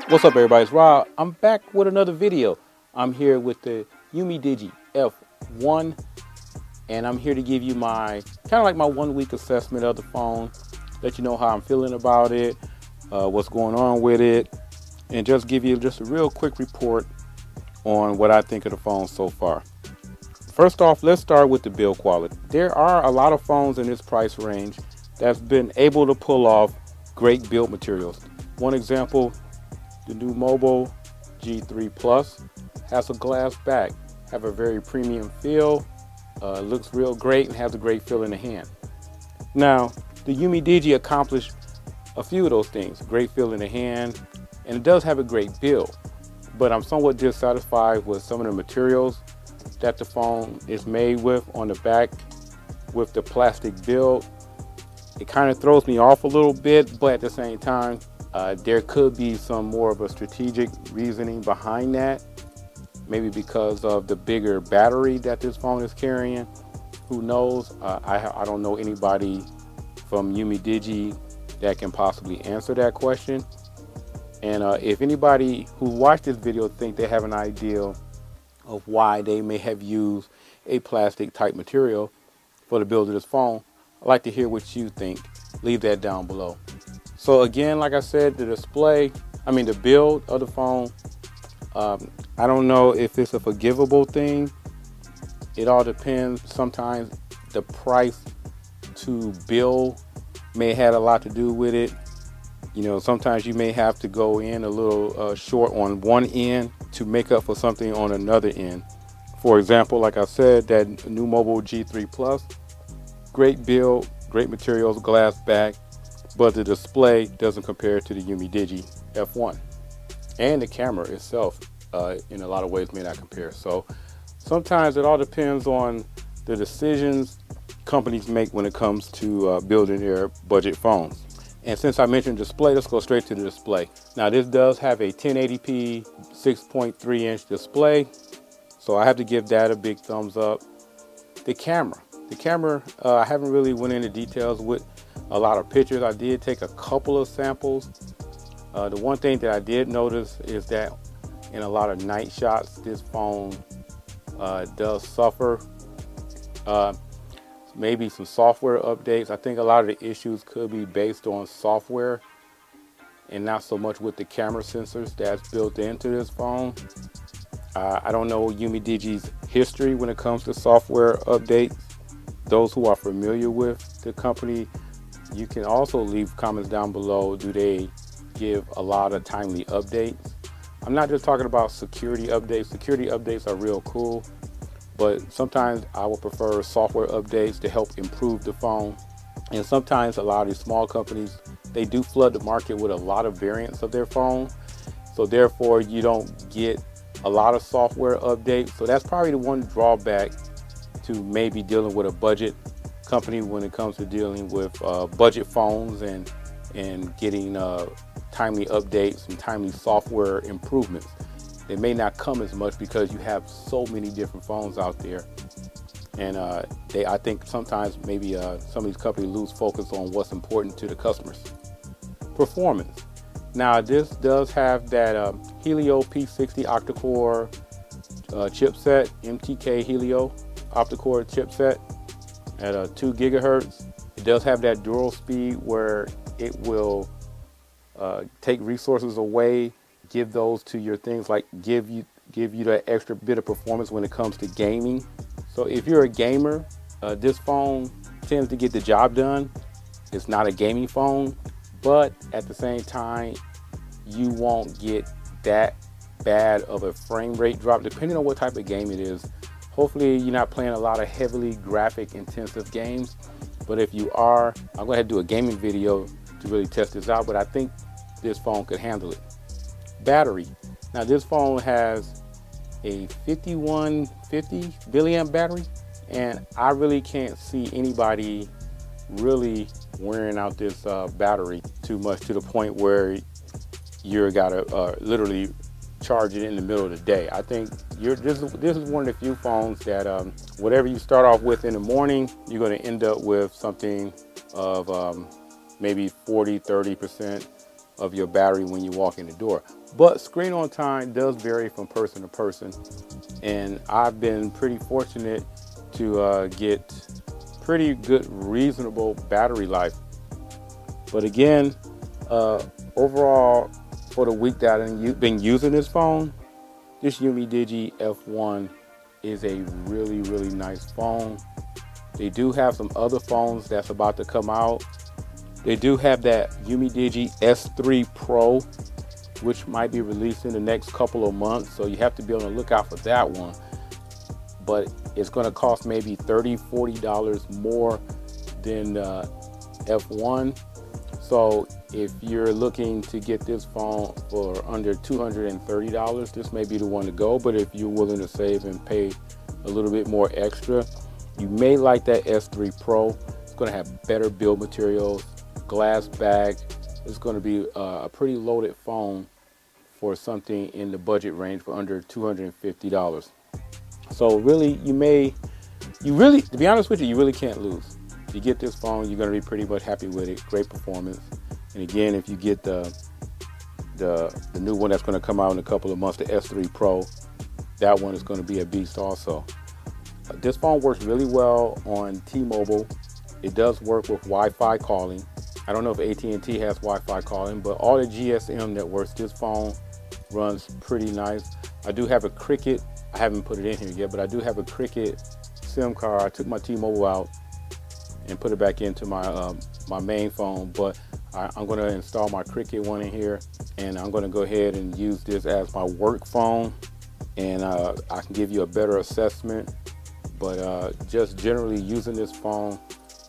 What's up, everybody? It's Rob. I'm back with another video. I'm here with the Umidigi F1, and I'm here to give you my kind of like my 1 week assessment of the phone, let you know how I'm feeling about it, what's going on with it, and just give you just a real quick report on what I think of the phone so far. First off, let's start with the build quality. There are a lot of phones in this price range that's been able to pull off great build materials. One example, the new Umidigi G3 Plus has a glass back, have a very premium feel, looks real great, and has a great feel in the hand. Now, the Umidigi accomplished a few of those things, great feel in the hand, and it does have a great build. But I'm somewhat dissatisfied with some of the materials that the phone is made with on the back with the plastic build. It kind of throws me off a little bit, but at the same time, there could be some more of a strategic reasoning behind that. Maybe because of the bigger battery that this phone is carrying. Who knows? I don't know anybody from Umidigi that can possibly answer that question. And if anybody who watched this video think they have an idea of why they may have used a plastic type material for the build of this phone, I'd like to hear what you think. Leave that down below. So again, like I said, the build of the phone, I don't know if it's a forgivable thing. It all depends. Sometimes the price to build may have a lot to do with it. You know, sometimes you may have to go in a little short on one end to make up for something on another end. For example, like I said, that new Umidigi G3 Plus, great build, great materials, glass back, but the display doesn't compare to the Umidigi F1. And the camera itself, in a lot of ways, may not compare. So sometimes it all depends on the decisions companies make when it comes to building their budget phones. And since I mentioned display, let's go straight to the display. Now this does have a 1080p 6.3 inch display, so I have to give that a big thumbs up. The camera, I haven't really went into details with a lot of pictures. I did take a couple of samples. The one thing that I did notice is that in a lot of night shots, this phone does suffer. Maybe some software updates. I think a lot of the issues could be based on software and not so much with the camera sensors that's built into this phone. I don't know Umidigi's history when it comes to software updates. Those who are familiar with the company, you can also leave comments down below. Do they give a lot of timely updates? I'm not just talking about security updates. Security updates are real cool, but sometimes I would prefer software updates to help improve the phone. And sometimes a lot of these small companies, they do flood the market with a lot of variants of their phone. So therefore you don't get a lot of software updates. So that's probably the one drawback to maybe dealing with a budget company when it comes to dealing with budget phones and getting timely updates and timely software improvements. They may not come as much because you have so many different phones out there, and I think sometimes maybe some of these companies lose focus on what's important to the customers. Performance. Now this does have that Helio P60 octa-core chipset, MTK Helio octa-core chipset at 2 gigahertz. It does have that dual speed where it will take resources away, give those to your things, like give you that extra bit of performance when it comes to gaming. So if you're a gamer, this phone tends to get the job done. It's not a gaming phone, but at the same time, you won't get that bad of a frame rate drop depending on what type of game it is. Hopefully you're not playing a lot of heavily graphic intensive games, but if you are, I'm going to do a gaming video to really test this out, but I think this phone could handle it. Battery. Now this phone has a 5150 milliamp battery, and I really can't see anybody really wearing out this battery too much to the point where you're gotta literally charge it in the middle of the day. I think this is one of the few phones that whatever you start off with in the morning, you're going to end up with something of maybe 40-30% of your battery when you walk in the door. But screen on time does vary from person to person. And I've been pretty fortunate to get pretty good, reasonable battery life. But again, overall, for the week that I've been using this phone, this Umidigi F1 is a really, really nice phone. They do have some other phones that's about to come out. They do have that Umidigi S3 Pro, which might be released in the next couple of months. So you have to be on the lookout for that one. But it's going to cost maybe $30, $40 more than F1. So if you're looking to get this phone for under $230, this may be the one to go. But if you're willing to save and pay a little bit more extra, you may like that S3 Pro. It's going to have better build materials, glass back. It's going to be a pretty loaded phone for something in the budget range for under $250. So really, to be honest with you, you really can't lose. If you get this phone, you're going to be pretty much happy with it. Great performance. And again, if you get the new one that's going to come out in a couple of months, the S3 Pro, that one is going to be a beast also. This phone works really well on T-Mobile. It does work with Wi-Fi calling. I don't know if AT&T has Wi-Fi calling, but all the GSM networks, this phone runs pretty nice. I do have a Cricket. I haven't put it in here yet, but I do have a Cricket SIM card. I took my T-Mobile out and put it back into my my main phone, but I'm going to install my Cricket one in here, and I'm going to go ahead and use this as my work phone, and I can give you a better assessment. But just generally using this phone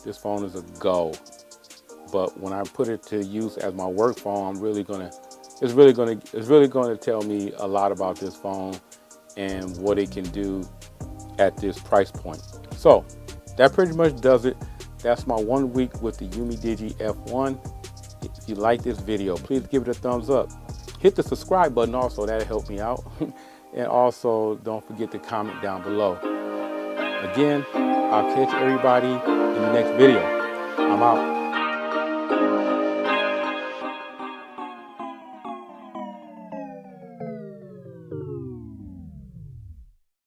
is a go. But when I put it to use as my work phone, it's really gonna tell me a lot about this phone and what it can do at this price point. So that pretty much does it. That's my 1 week with the Umidigi F1. If you like this video, please give it a thumbs up. Hit the subscribe button also, that'll help me out. And also don't forget to comment down below. Again, I'll catch everybody in the next video. I'm out.